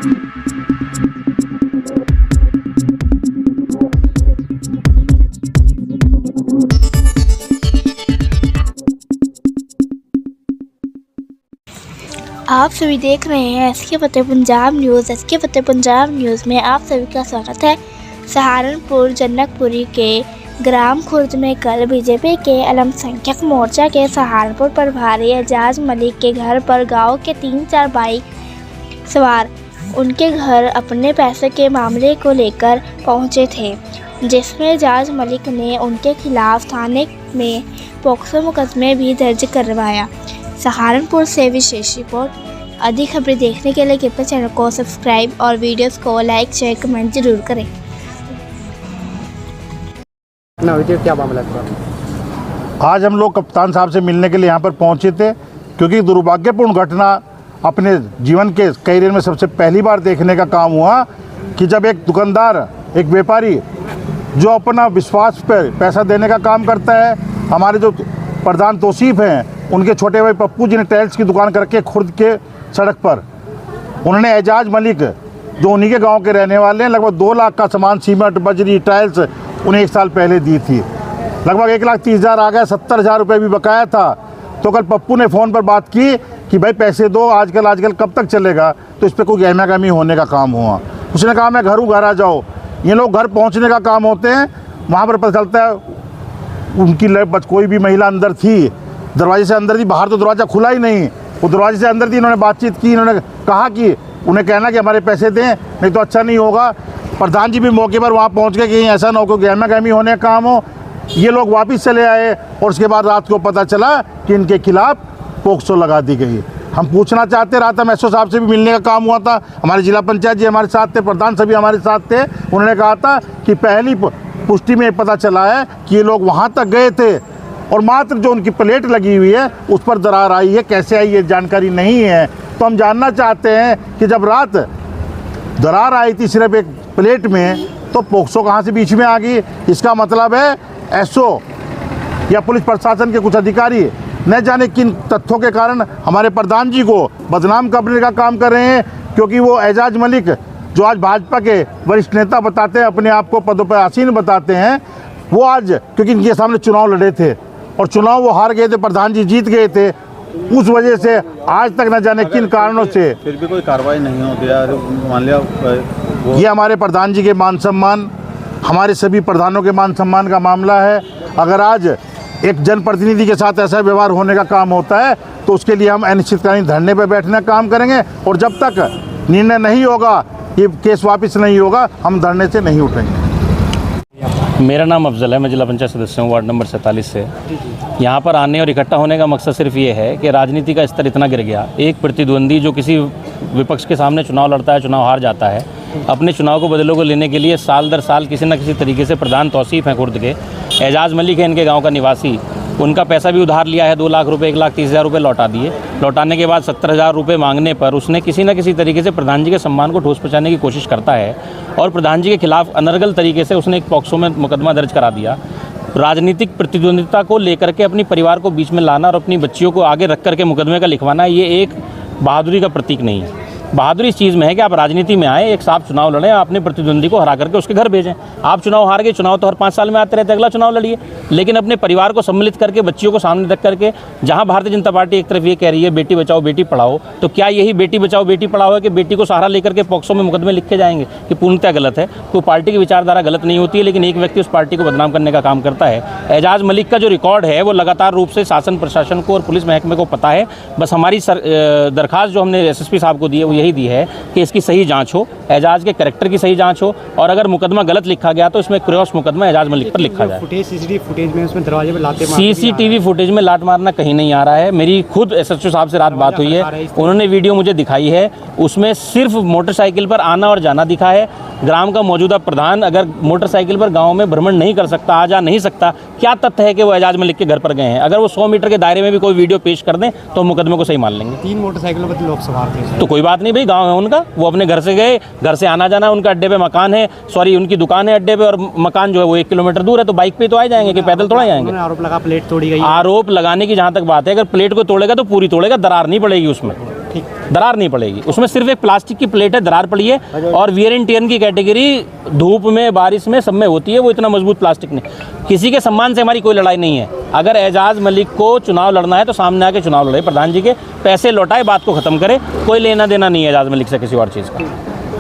आप सभी देख रहे हैं एसके फतेह पंजाब न्यूज़। एसके फतेह पंजाब न्यूज़ में आप सभी का स्वागत है। सहारनपुर जनकपुरी के ग्राम खुर्द में कल बीजेपी के अल्पसंख्यक मोर्चा के सहारनपुर प्रभारी एजाज मलिक के घर पर गांव के 3-4 बाइक सवार उनके घर अपने पैसे के मामले को लेकर पहुंचे थे, जिसमें एजाज मलिक ने उनके खिलाफ थाने में पोक्सो मुकदमे भी दर्ज करवाया। सहारनपुर से विशेष रिपोर्ट। अधिक खबरें देखने के लिए कृपया चैनल को सब्सक्राइब और वीडियोस को लाइक शेयर कमेंट जरूर करें। क्या मामला था? आज हम लोग कप्तान साहब से मिलने के लिए यहाँ पर पहुँचे थे, क्योंकि दुर्भाग्यपूर्ण घटना अपने जीवन के करियर में सबसे पहली बार देखने का काम हुआ कि जब एक दुकानदार, एक व्यापारी जो अपना विश्वास पर पैसा देने का काम करता है, हमारे जो प्रधान तौसीफ हैं उनके छोटे भाई पप्पू जी ने टाइल्स की दुकान करके खुर्द के सड़क पर उन्होंने एजाज मलिक जो उन्हीं के गांव के रहने वाले हैं, लगभग 2 लाख का सामान, सीमेंट, बजरी, टाइल्स उन्हें 1 साल पहले दी थी। लगभग 1,30,000 आ गया, 70,000 रुपये भी बकाया था। तो कल पप्पू ने फ़ोन पर बात की कि भाई पैसे दो, आजकल कब तक चलेगा, तो इस पर कोई गहमा गहमी होने का काम हुआ। उसने कहा मैं घर आ जाओ। ये लोग घर पहुँचने का काम होते हैं, वहाँ पर पता चलता है उनकी कोई भी महिला अंदर थी, दरवाजे से अंदर थी, बाहर तो दरवाज़ा खुला ही नहीं, वो दरवाजे से अंदर थी। इन्होंने बातचीत की, इन्होंने कहा कि उन्हें कहना कि हमारे पैसे दें, नहीं तो अच्छा नहीं होगा। प्रधान जी भी मौके पर वहाँ पहुँच गए कि ऐसा ना हो कि गहमा गहमी होने का काम हो। ये लोग वापस चले आए और उसके बाद रात को पता चला कि इनके खिलाफ़ पोक्सो लगा दी गई। हम पूछना चाहते, रात हम एसओ साहब से भी मिलने का काम हुआ था, हमारे जिला पंचायत जी हमारे साथ थे, प्रधान सभी हमारे साथ थे। उन्होंने कहा था कि पहली पुष्टि में पता चला है कि ये लोग वहाँ तक गए थे और मात्र जो उनकी प्लेट लगी हुई है उस पर दरार आई है। कैसे आई ये जानकारी नहीं है। तो हम जानना चाहते हैं कि जब रात दरार आई थी सिर्फ एक प्लेट में, तो पोक्सो कहाँ से बीच में आ गई। इसका मतलब है एसओ या पुलिस प्रशासन के कुछ अधिकारी न जाने किन तथ्यों के कारण हमारे प्रधान जी को बदनाम करने का काम कर रहे हैं, क्योंकि वो एजाज मलिक जो आज भाजपा के वरिष्ठ नेता बताते हैं, अपने आप को पदों पर आसीन बताते हैं, वो आज क्योंकि इनके सामने चुनाव लड़े थे और चुनाव वो हार गए थे, प्रधान जी जीत गए थे, उस वजह से आज तक न जाने किन कारणों से फिर भी कोई कार्रवाई नहीं होती है। मान लिया ये हमारे प्रधान जी के मान सम्मान, हमारे सभी प्रधानों के मान सम्मान का मामला है। अगर आज एक जनप्रतिनिधि के साथ ऐसा व्यवहार होने का काम होता है तो उसके लिए हम अनिश्चितकालीन धरने पर बैठने का काम करेंगे और जब तक निर्णय नहीं होगा, ये केस वापस नहीं होगा, हम धरने से नहीं उठेंगे। मेरा नाम अफजल है, मैं जिला पंचायत सदस्य हूँ, वार्ड नंबर 47 से। यहाँ पर आने और इकट्ठा होने का मकसद सिर्फ ये है कि राजनीति का स्तर इतना गिर गया। एक प्रतिद्वंदी जो किसी विपक्ष के सामने चुनाव लड़ता है, चुनाव हार जाता है, अपने चुनाव को बदलों को लेने के लिए साल दर साल किसी न किसी तरीके से प्रधान तौसीफ हैं खुर्द के, एजाज मलिक है इनके गाँव का निवासी, उनका पैसा भी उधार लिया है, 2 लाख रुपये, 1,30,000 रुपये लौटा दिए। लौटाने के बाद 70,000 रुपये मांगने पर उसने किसी न किसी तरीके से प्रधान जी के सम्मान को ठोस पहुँचाने की कोशिश करता है और प्रधान जी के खिलाफ अनर्गल तरीके से उसने एक पॉक्सो में मुकदमा दर्ज करा दिया। राजनीतिक प्रतिद्वंदिता को लेकर के अपनी परिवार को बीच में लाना और अपनी बच्चियों को आगे रख करके मुकदमे का लिखवाना, ये एक बहादुरी का प्रतीक नहीं है। बहादुरी इस चीज़ में है कि आप राजनीति में आए, एक साफ चुनाव लड़ें, अपने प्रतिद्वंदी को हरा करके उसके घर भेजें। आप चुनाव हार गए, चुनाव तो हर 5 साल में आते रहते, अगला चुनाव लड़िए, लेकिन अपने परिवार को सम्मिलित करके, बच्चियों को सामने रख करके, जहां भारतीय जनता पार्टी एक तरफ ये कह रही है बेटी बचाओ बेटी पढ़ाओ, तो क्या यही बेटी बचाओ बेटी पढ़ाओ है कि बेटी को सहारा लेकर के पॉक्सो में मुकदमे लिखे जाएंगे? कि पूर्णतः गलत है। कोई पार्टी की विचारधारा गलत नहीं होती है, लेकिन एक व्यक्ति उस पार्टी को बदनाम करने का काम करता है। एजाज मलिक का जो रिकॉर्ड है वो लगातार रूप से शासन प्रशासन को और पुलिस महकमे को पता है। बस हमारी दरखास्त जो हमने एसएसपी साहब को दी है वो यही दी है कि इसकी सही जांच हो, एजाज के कैरेक्टर की सही जांच हो, और अगर मुकदमा गलत लिखा गया तो इसमें क्रॉस मुकदमा एजाज मलिक पर लिखा जाए। सीसीटीवी फुटेज में उसमें दरवाजे पे लाते सीसीटीवी फुटेज में लात मारना कहीं नहीं आ रहा है। मेरी खुद एसएचओ साहब से रात बात हुई है, उन्होंने वीडियो मुझे दिखाई है, उसमें सिर्फ मोटरसाइकिल पर आना और जाना दिखा है। ग्राम का मौजूदा प्रधान अगर मोटरसाइकिल पर गाँव में भ्रमण नहीं कर सकता, आ जा नहीं सकता, क्या तथ्य है कि वो एजाज मलिक के घर पर गए हैं? अगर वो 100 मीटर के दायरे में भी कोई वीडियो पेश कर दें तो मुकदमे को सही मान लेंगे। 3 मोटरसाइकिलों पर लोग सवार थे, तो कोई बात नहीं भाई, गाँव है उनका, वो अपने घर से गए, घर से आना जाना, उनका अड्डे पे मकान है, सॉरी उनकी दुकान है अड्डे पे, और मकान जो है वो 1 किलोमीटर दूर है, तो बाइक पे तो आ जाएंगे कि पैदल थोड़ा जाएंगे। आरोप लगा प्लेट तोड़ी गई। आरोप लगाने की जहाँ तक बात है, अगर प्लेट को तोड़ेगा तो पूरी तोड़ेगा, दरार नहीं पड़ेगी उसमें। दरार नहीं पड़ेगी उसमें। सिर्फ एक प्लास्टिक की प्लेट है, दरार पड़ी है, और वियर एंड टियर की कैटेगरी धूप में बारिश में सब में होती है, वो इतना मजबूत प्लास्टिक नहीं। किसी के सम्मान से हमारी कोई लड़ाई नहीं है। अगर एजाज मलिक को चुनाव लड़ना है तो सामने आके चुनाव लड़े, प्रधान जी के पैसे लौटाए, बात को ख़त्म करे, कोई लेना देना नहीं है एजाज मलिक से किसी और चीज़ का।